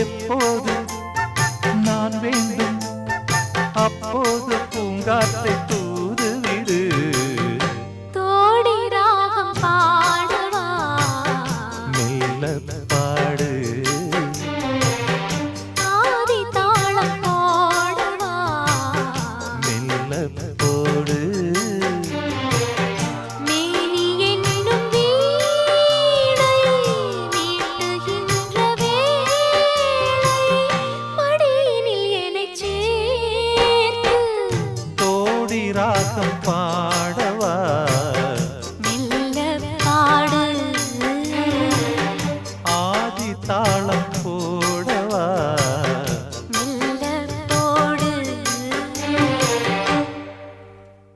எப்போது நான் வேண்டும் அப்போது பூங்காற்றை தூது விடு. தோடி ராகம் பாடவா மெல்ல பாடு ஆதி தாளம் போடவா மெல்ல போடு. மேனி என்னும் வீணை மீட்டுகின்ற வேளை மடியினில் என்னைச் சேர்த்து தோடி ராகம் பாடு